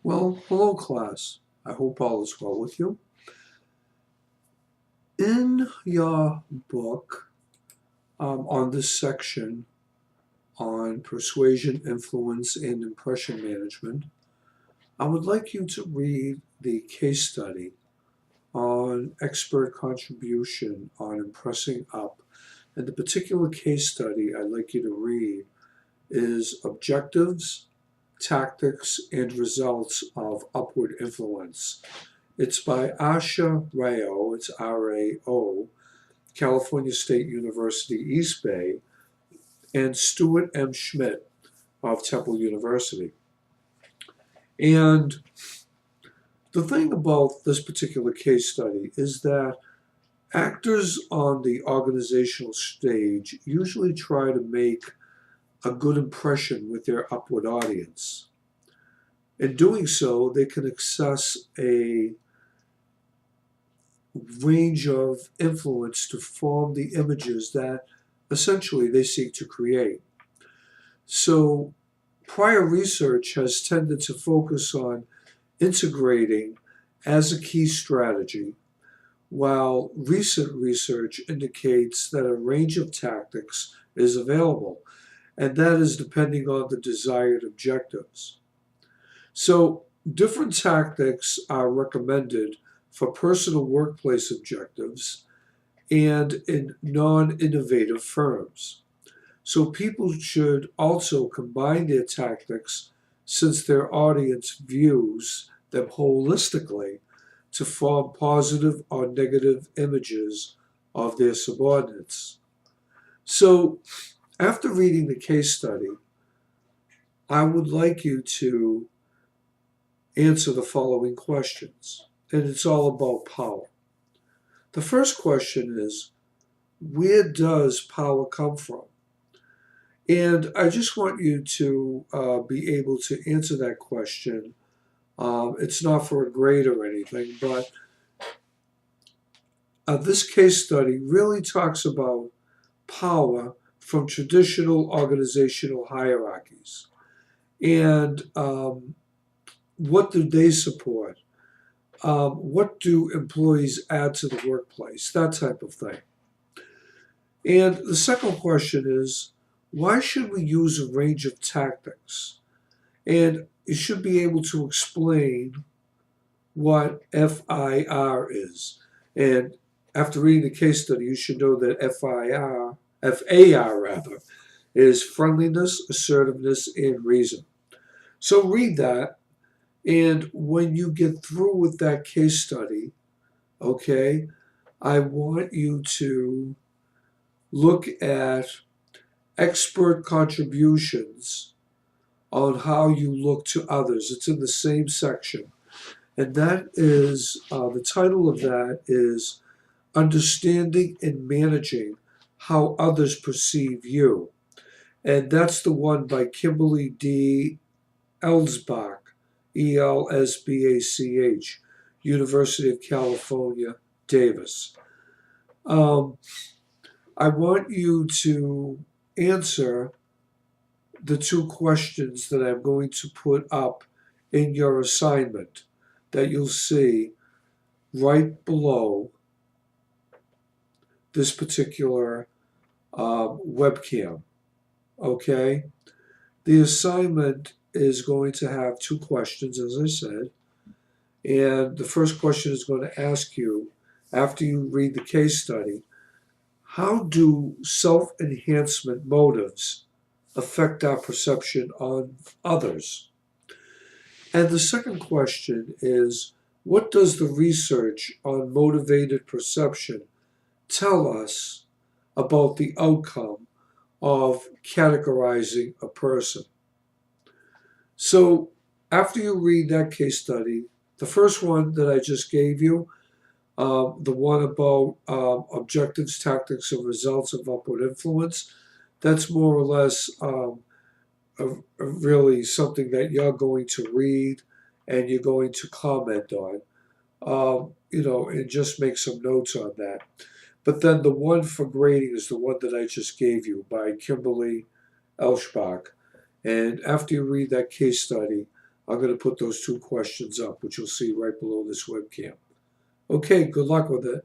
Well, hello class. I hope all is well with you. In your book, on this section on persuasion, influence, and impression management, I would like you to read the case study on expert contribution on impressing up. And the particular case study I'd like you to read is Objectives, Tactics, and Results of Upward Influence. It's by Asha Rao, it's R-A-O, California State University, East Bay, and Stuart M. Schmidt of Temple University. And the thing about this particular case study is that actors on the organizational stage usually try to make a good impression with their upward audience. In doing so, they can access a range of influence to form the images that essentially they seek to create. So prior research has tended to focus on integrating as a key strategy, while recent research indicates that a range of tactics is available, and that is depending on the desired objectives. So different tactics are recommended for personal workplace objectives and in non-innovative firms. So people should also combine their tactics since their audience views them holistically to form positive or negative images of their subordinates. So after reading the case study, I would like you to answer the following questions, and it's all about power. The first question is, where does power come from? And I just want you to be able to answer that question. It's not for a grade or anything, but this case study really talks about power from traditional organizational hierarchies. And what do they support? What do employees add to the workplace? That type of thing. And the second question is, why should we use a range of tactics? And you should be able to explain what FIR is. And after reading the case study, you should know that FAR rather, is friendliness, assertiveness, and reason. So read that, and when you get through with that case study, okay, I want you to look at expert contributions on how you look to others. It's in the same section. And that is, the title of that is Understanding and Managing How Others Perceive You. And that's the one by Kimberly D. Elsbach, Elsbach, University of California, Davis. I want you to answer the two questions that I'm going to put up in your assignment that you'll see right below this particular webcam. Okay? The assignment is going to have two questions, as I said. And the first question is going to ask you, after you read the case study, how do self-enhancement motives affect our perception on others? And the second question is, what does the research on motivated perception tell us about the outcome of categorizing a person? So after you read that case study, the first one that I just gave you, the one about objectives, tactics, and results of upward influence, that's more or less really something that you're going to read and you're going to comment on, and just make some notes on that. But then the one for grading is the one that I just gave you by Kimberly Elschbach. And after you read that case study, I'm going to put those two questions up, which you'll see right below this webcam. Okay, good luck with it.